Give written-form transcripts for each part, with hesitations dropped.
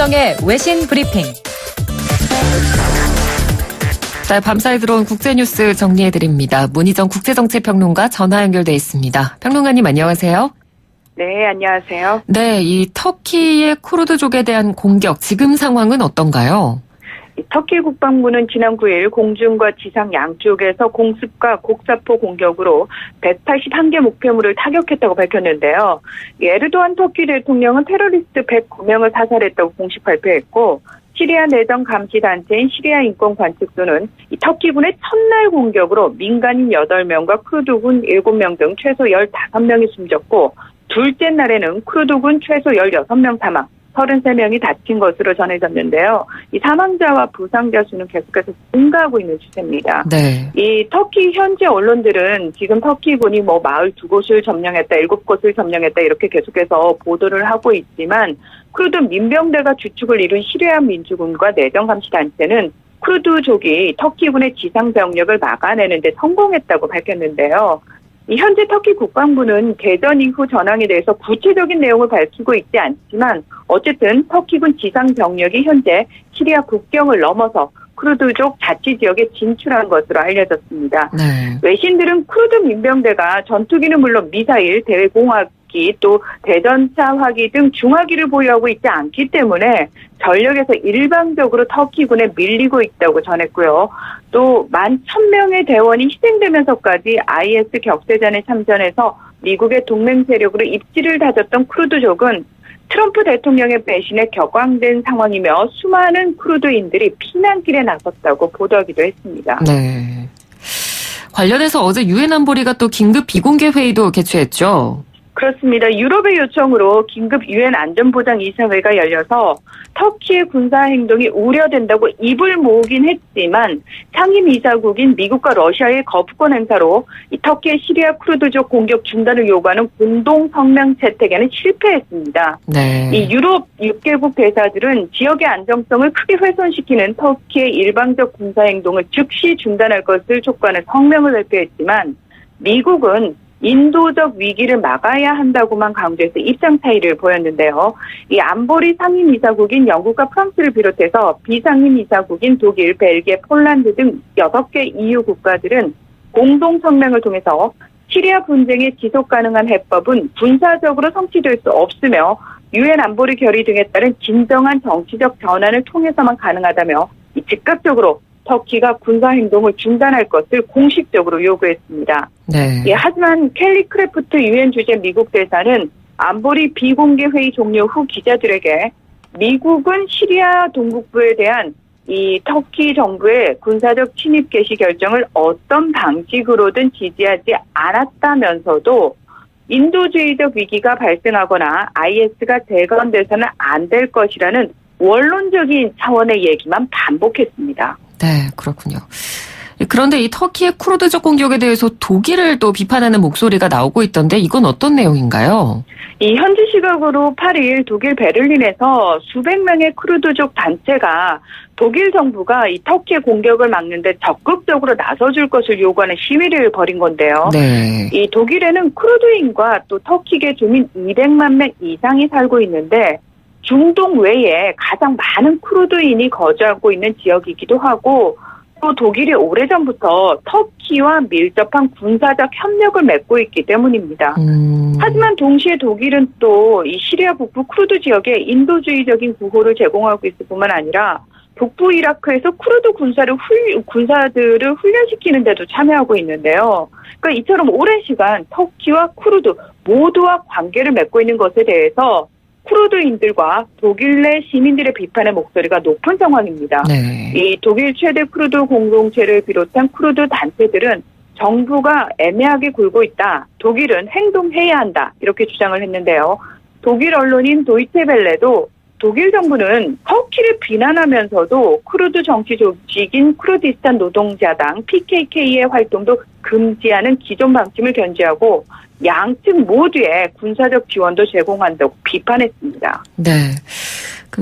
문희정의 외신 브리핑. 자, 밤사이 들어온 국제뉴스 정리해드립니다. 문희정 국제정책평론가 전화 연결돼 있습니다. 평론가님 안녕하세요. 네, 안녕하세요. 네, 이 터키의 쿠르드족에 대한 공격, 지금 상황은 어떤가요? 터키 국방부는 지난 9일 공중과 지상 양쪽에서 공습과 곡사포 공격으로 181개 목표물을 타격했다고 밝혔는데요. 에르도안 터키 대통령은 테러리스트 109명을 사살했다고 공식 발표했고, 시리아 내정 감시 단체인 시리아 인권 관측소는 이 터키군의 첫날 공격으로 민간인 8명과 쿠르드군 7명 등 최소 15명이 숨졌고, 둘째 날에는 쿠르드군 최소 16명 사망, 33명이 다친 것으로 전해졌는데요. 이 사망자와 부상자 수는 계속해서 증가하고 있는 추세입니다. 네. 이 터키 현지 언론들은 지금 터키군이 마을 2곳을 점령했다, 7곳을 점령했다 이렇게 계속해서 보도를 하고 있지만, 쿠르드 민병대가 주축을 이룬 시리아 민주군과 내정감시단체는 쿠르드족이 터키군의 지상 병력을 막아내는 데 성공했다고 밝혔는데요. 이 현재 터키 국방부는 개전 이후 전황에 대해서 구체적인 내용을 밝히고 있지 않지만, 어쨌든 터키군 지상 병력이 현재 시리아 국경을 넘어서 쿠르드족 자치 지역에 진출한 것으로 알려졌습니다. 네. 외신들은 쿠르드 민병대가 전투기는 물론 미사일, 대공화기, 또 대전차 화기 등 중화기를 보유하고 있지 않기 때문에 전력에서 일방적으로 터키군에 밀리고 있다고 전했고요. 또 11,000명의 대원이 희생되면서까지 IS 격세전에 참전해서 미국의 동맹 세력으로 입지를 다졌던 쿠르드족은 트럼프 대통령의 배신에 격앙된 상황이며 수많은 쿠르드인들이 피난길에 나섰다고 보도하기도 했습니다. 네. 관련해서 어제 유엔 안보리가 또 긴급 비공개 회의도 개최했죠. 그렇습니다. 유럽의 요청으로 긴급 유엔 안전보장이사회가 열려서 터키의 군사 행동이 우려된다고 입을 모으긴 했지만, 상임이사국인 미국과 러시아의 거부권 행사로 이 터키의 시리아 쿠르드족 공격 중단을 요구하는 공동 성명 채택에는 실패했습니다. 네. 이 유럽 6개국 대사들은 지역의 안정성을 크게 훼손시키는 터키의 일방적 군사 행동을 즉시 중단할 것을 촉구하는 성명을 발표했지만, 미국은 인도적 위기를 막아야 한다고만 강조해서 입장 차이를 보였는데요. 이 안보리 상임이사국인 영국과 프랑스를 비롯해서 비상임이사국인 독일, 벨기에, 폴란드 등 6개 EU 국가들은 공동 성명을 통해서 시리아 분쟁의 지속 가능한 해법은 군사적으로 성취될 수 없으며 유엔 안보리 결의 등에 따른 진정한 정치적 전환을 통해서만 가능하다며 즉각적으로 터키가 군사 행동을 중단할 것을 공식적으로 요구했습니다. 네. 하지만 켈리 크래프트 유엔 주재 미국 대사는 안보리 비공개 회의 종료 후 기자들에게 미국은 시리아 동북부에 대한 이 터키 정부의 군사적 침입 개시 결정을 어떤 방식으로든 지지하지 않았다면서도 인도주의적 위기가 발생하거나 IS가 재건돼서는 안 될 것이라는 원론적인 차원의 얘기만 반복했습니다. 네, 그렇군요. 그런데 이 터키의 쿠르드족 공격에 대해서 독일을 또 비판하는 목소리가 나오고 있던데, 이건 어떤 내용인가요? 이 현지 시각으로 8일 독일 베를린에서 수백 명의 쿠르드족 단체가 독일 정부가 이 터키의 공격을 막는데 적극적으로 나서줄 것을 요구하는 시위를 벌인 건데요. 네. 이 독일에는 쿠르드인과 또 터키계 주민 200만 명 이상이 살고 있는데, 중동 외에 가장 많은 쿠르드인이 거주하고 있는 지역이기도 하고, 또 독일이 오래전부터 터키와 밀접한 군사적 협력을 맺고 있기 때문입니다. 하지만 동시에 독일은 또 이 시리아 북부 쿠르드 지역에 인도주의적인 구호를 제공하고 있을 뿐만 아니라 북부 이라크에서 쿠르드 군사들을 훈련시키는 데도 참여하고 있는데요. 그러니까 이처럼 오랜 시간 터키와 쿠르드 모두와 관계를 맺고 있는 것에 대해서 쿠르드인들과 독일 내 시민들의 비판의 목소리가 높은 상황입니다. 네. 이 독일 최대 쿠르드 공동체를 비롯한 쿠르드 단체들은 정부가 애매하게 굴고 있다, 독일은 행동해야 한다, 이렇게 주장을 했는데요. 독일 언론인 도이체벨레도 독일 정부는 터키를 비난하면서도 쿠르드 정치 조직인 쿠르디스탄 노동자당 PKK의 활동도 금지하는 기존 방침을 견지하고 양측 모두의 군사적 지원도 제공한다고 비판했습니다. 네.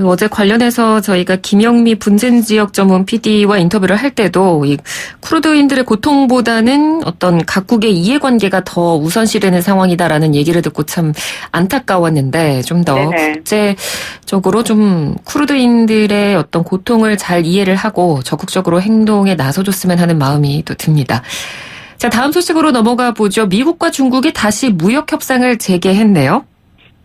어제 관련해서 저희가 김영미 분쟁지역 전문 PD와 인터뷰를 할 때도 이 쿠르드인들의 고통보다는 어떤 각국의 이해관계가 더 우선시되는 상황이다라는 얘기를 듣고 참 안타까웠는데 좀 더 국제적으로 좀 쿠르드인들의 어떤 고통을 잘 이해를 하고 적극적으로 행동에 나서줬으면 하는 마음이 또 듭니다. 자, 다음 소식으로 넘어가 보죠. 미국과 중국이 다시 무역 협상을 재개했네요.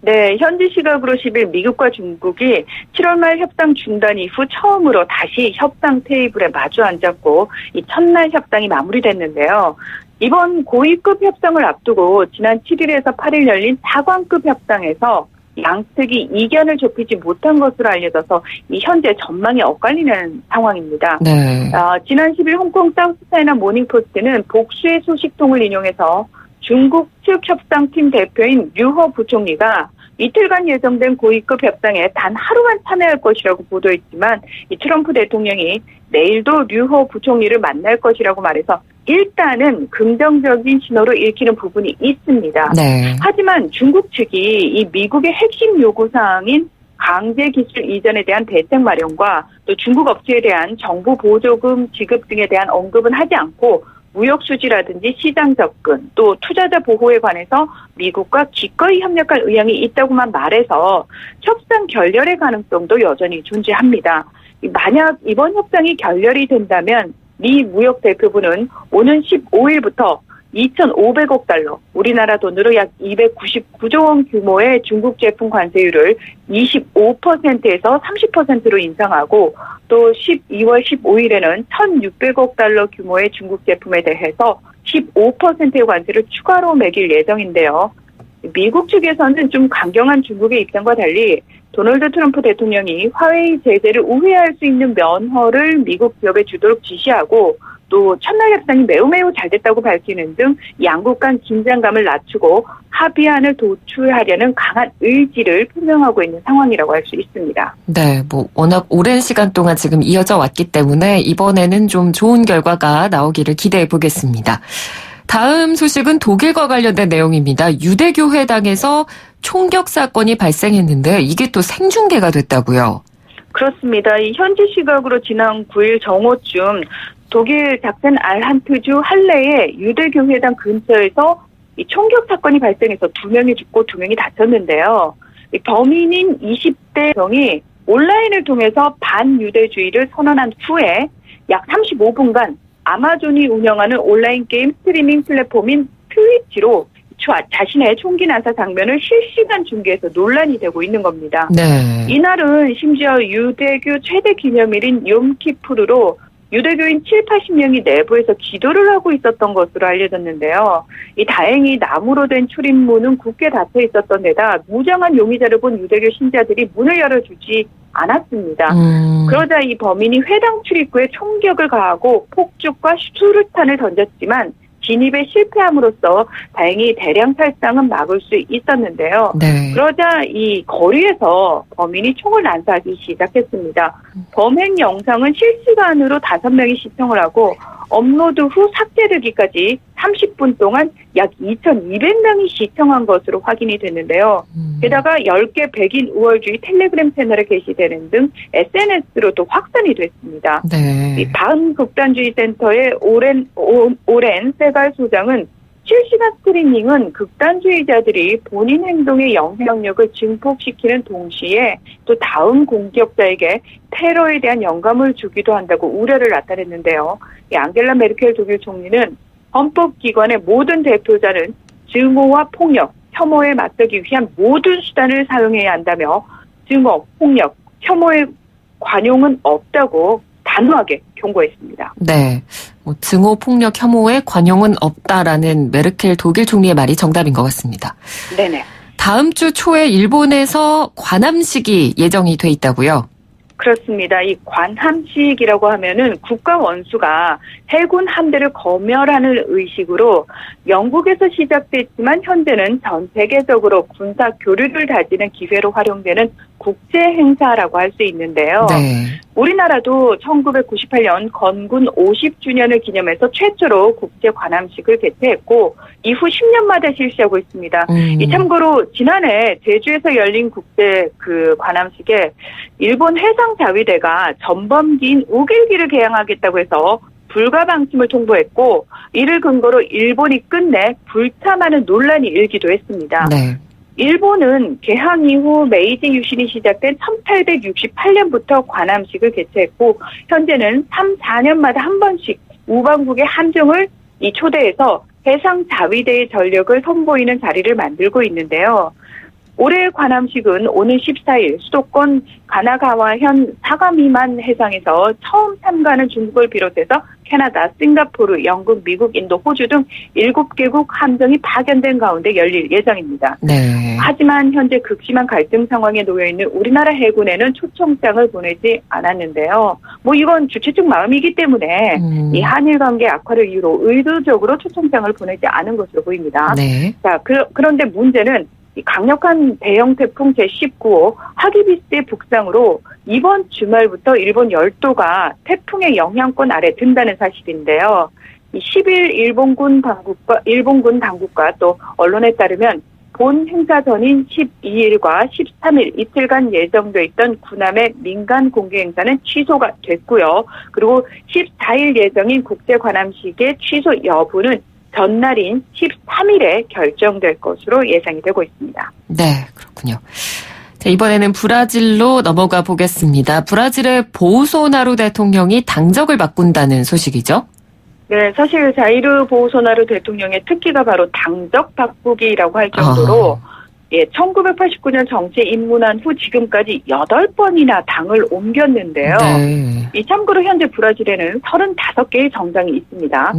네, 현지 시각으로 10일 미국과 중국이 7월 말 협상 중단 이후 처음으로 다시 협상 테이블에 마주 앉았고 이 첫날 협상이 마무리됐는데요. 이번 고위급 협상을 앞두고 지난 7일에서 8일 열린 4관급 협상에서 양측이 이견을 좁히지 못한 것으로 알려져서 이 현재 전망이 엇갈리는 상황입니다. 네. 지난 10일 홍콩 사우스차이나 모닝포스트는 복수의 소식통을 인용해서 중국 측 협상팀 대표인 류허 부총리가 이틀간 예정된 고위급 협상에 단 하루만 참여할 것이라고 보도했지만 이 트럼프 대통령이 내일도 류허 부총리를 만날 것이라고 말해서 일단은 긍정적인 신호로 읽히는 부분이 있습니다. 네. 하지만 중국 측이 이 미국의 핵심 요구사항인 강제 기술 이전에 대한 대책 마련과 또 중국 업체에 대한 정부 보조금 지급 등에 대한 언급은 하지 않고 무역 수지라든지 시장 접근, 또 투자자 보호에 관해서 미국과 기꺼이 협력할 의향이 있다고만 말해서 협상 결렬의 가능성도 여전히 존재합니다. 만약 이번 협상이 결렬이 된다면 미 무역 대표부는 오는 15일부터 2,500억 달러, 우리나라 돈으로 약 299조 원 규모의 중국 제품 관세율을 25%에서 30%로 인상하고 또 12월 15일에는 1,600억 달러 규모의 중국 제품에 대해서 15%의 관세를 추가로 매길 예정인데요. 미국 측에서는 좀 강경한 중국의 입장과 달리 도널드 트럼프 대통령이 화웨이 제재를 우회할 수 있는 면허를 미국 기업에 주도록 지시하고 또 첫날 협상이 매우 잘 됐다고 밝히는 등 양국 간 긴장감을 낮추고 합의안을 도출하려는 강한 의지를 표명하고 있는 상황이라고 할 수 있습니다. 네, 워낙 오랜 시간 동안 지금 이어져 왔기 때문에 이번에는 좀 좋은 결과가 나오기를 기대해 보겠습니다. 다음 소식은 독일과 관련된 내용입니다. 유대교 회당에서 총격 사건이 발생했는데 이게 또 생중계가 됐다고요? 그렇습니다. 이 현지 시각으로 지난 9일 정오쯤 독일 작센 알한트주 할레의 유대교 회당 근처에서 이 총격 사건이 발생해서 2명이 죽고 2명이 다쳤는데요. 이 범인인 20대 여성이 온라인을 통해서 반유대주의를 선언한 후에 약 35분간 아마존이 운영하는 온라인 게임 스트리밍 플랫폼인 트위치로 자신의 총기 난사 장면을 실시간 중계해서 논란이 되고 있는 겁니다. 네. 이날은 심지어 유대교 최대 기념일인 욤키푸르로 유대교인 7-80명이 내부에서 기도를 하고 있었던 것으로 알려졌는데요. 다행히 나무로 된 출입문은 굳게 닫혀 있었던 데다 무장한 용의자를 본 유대교 신자들이 문을 열어주지 않았습니다. 그러자 이 범인이 회당 출입구에 총격을 가하고 폭죽과 수류탄을 던졌지만 진입에 실패함으로써 다행히 대량 살상은 막을 수 있었는데요. 네. 그러자 이 거리에서 범인이 총을 난사하기 시작했습니다. 범행 영상은 실시간으로 5명이 시청을 하고 업로드 후 삭제되기까지 30분 동안 약 2,200명이 시청한 것으로 확인이 됐는데요. 게다가 10개 백인 우월주의 텔레그램 채널에 게시되는 등 SNS로 또 확산이 됐습니다. 네. 반극단주의 센터의 오렌 세갈 소장은 실시간 스트리밍은 극단주의자들이 본인 행동의 영향력을 증폭시키는 동시에 또 다음 공격자에게 테러에 대한 영감을 주기도 한다고 우려를 나타냈는데요. 앙겔라 메르켈 독일 총리는 헌법기관의 모든 대표자는 증오와 폭력, 혐오에 맞서기 위한 모든 수단을 사용해야 한다며 증오, 폭력, 혐오의 관용은 없다고 단호하게 경고했습니다. 네. 증오, 폭력, 혐오의 관용은 없다라는 메르켈 독일 총리의 말이 정답인 것 같습니다. 네네. 다음 주 초에 일본에서 관함식이 예정이 돼 있다고요? 그렇습니다. 이 관함식이라고 하면은 국가 원수가 해군 함대를 검열하는 의식으로 영국에서 시작됐지만 현재는 전 세계적으로 군사 교류를 다지는 기회로 활용되는 국제 행사라고 할 수 있는데요. 네. 우리나라도 1998년 건군 50주년을 기념해서 최초로 국제 관함식을 개최했고 이후 10년마다 실시하고 있습니다. 이 참고로 지난해 제주에서 열린 국제 관함식에 일본 해상자위대가 전범기인 우길기를 개항하겠다고 해서 불가 방침을 통보했고 이를 근거로 일본이 끝내 불참하는 논란이 일기도 했습니다. 네. 일본은 개항 이후 메이지 유신이 시작된 1868년부터 관함식을 개최했고 현재는 3, 4년마다 한 번씩 우방국의 함정을 초대해서 해상자위대의 전력을 선보이는 자리를 만들고 있는데요. 올해 관함식은 오는 14일 수도권 가나가와현 사가미만 해상에서 처음 참가하는 중국을 비롯해서 캐나다, 싱가포르, 영국, 미국, 인도, 호주 등 7개국 함정이 파견된 가운데 열릴 예정입니다. 네. 하지만 현재 극심한 갈등 상황에 놓여있는 우리나라 해군에는 초청장을 보내지 않았는데요. 이건 주최 측 마음이기 때문에 이 한일 관계 악화를 이유로 의도적으로 초청장을 보내지 않은 것으로 보입니다. 네. 자, 그런데 문제는 이 강력한 대형 태풍 제19호 하기비스의 북상으로 이번 주말부터 일본 열도가 태풍의 영향권 아래 든다는 사실인데요. 10일 일본군 당국과 또 언론에 따르면 본 행사 전인 12일과 13일 이틀간 예정돼 있던 군함의 민간 공개 행사는 취소가 됐고요. 그리고 14일 예정인 국제관함식의 취소 여부는 전날인 13일에 결정될 것으로 예상이 되고 있습니다. 네, 그렇군요. 자, 이번에는 브라질로 넘어가 보겠습니다. 브라질의 보우소나루 대통령이 당적을 바꾼다는 소식이죠? 네, 사실 자이르 보우소나루 대통령의 특기가 바로 당적 바꾸기라고 할 정도로 1989년 정치에 입문한 후 지금까지 8번이나 당을 옮겼는데요. 네. 이 참고로 현재 브라질에는 35개의 정당이 있습니다.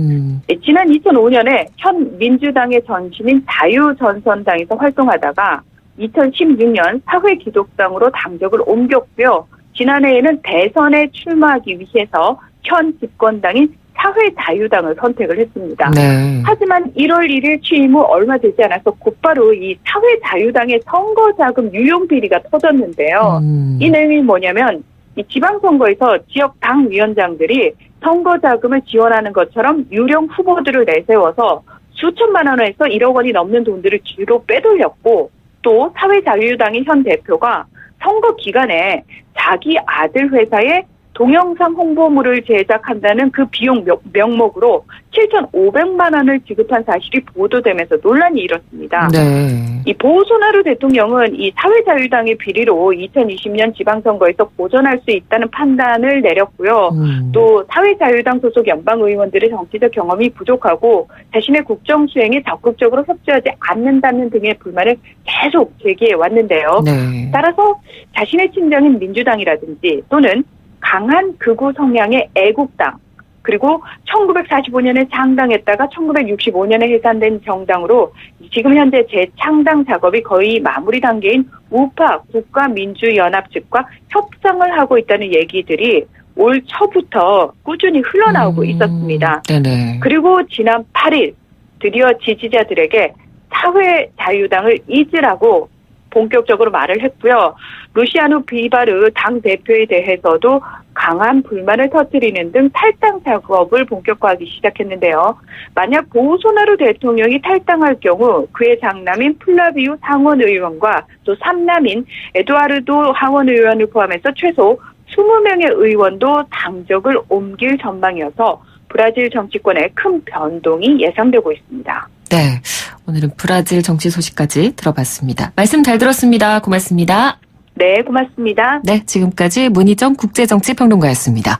지난 2005년에 현 민주당의 전신인 자유전선당에서 활동하다가 2016년 사회기독당으로 당적을 옮겼고요. 지난해에는 대선에 출마하기 위해서 현 집권당인 사회자유당을 선택을 했습니다. 네. 하지만 1월 1일 취임 후 얼마 되지 않아서 곧바로 이 사회자유당의 선거자금 유용 비리가 터졌는데요. 이 내용이 뭐냐면 이 지방선거에서 지역 당 위원장들이 선거자금을 지원하는 것처럼 유령 후보들을 내세워서 수천만 원에서 1억 원이 넘는 돈들을 뒤로 빼돌렸고 또 사회자유당의 현 대표가 선거 기간에 자기 아들 회사에 동영상 홍보물을 제작한다는 그 비용 명목으로 7,500만 원을 지급한 사실이 보도되면서 논란이 일었습니다. 네. 이 보우소나루 대통령은 이 사회자유당의 비리로 2020년 지방선거에서 고전할 수 있다는 판단을 내렸고요. 또 사회자유당 소속 연방의원들의 정치적 경험이 부족하고 자신의 국정 수행에 적극적으로 협조하지 않는다는 등의 불만을 계속 제기해 왔는데요. 네. 따라서 자신의 친정인 민주당이라든지 또는 강한 극우 성향의 애국당, 그리고 1945년에 창당했다가 1965년에 해산된 정당으로 지금 현재 재창당 작업이 거의 마무리 단계인 우파 국가민주연합 측과 협상을 하고 있다는 얘기들이 올 초부터 꾸준히 흘러나오고 있었습니다. 네네. 그리고 지난 8일 드디어 지지자들에게 사회자유당을 잊으라고 본격적으로 말을 했고요. 루시아누 비바르 당대표에 대해서도 강한 불만을 터뜨리는 등 탈당 작업을 본격화하기 시작했는데요. 만약 보우소나루 대통령이 탈당할 경우 그의 장남인 플라비우 상원의원과 또 삼남인 에두아르도 하원의원을 포함해서 최소 20명의 의원도 당적을 옮길 전망이어서 브라질 정치권에 큰 변동이 예상되고 있습니다. 네, 오늘은 브라질 정치 소식까지 들어봤습니다. 말씀 잘 들었습니다. 고맙습니다. 네, 고맙습니다. 네, 지금까지 문희정 국제정치평론가였습니다.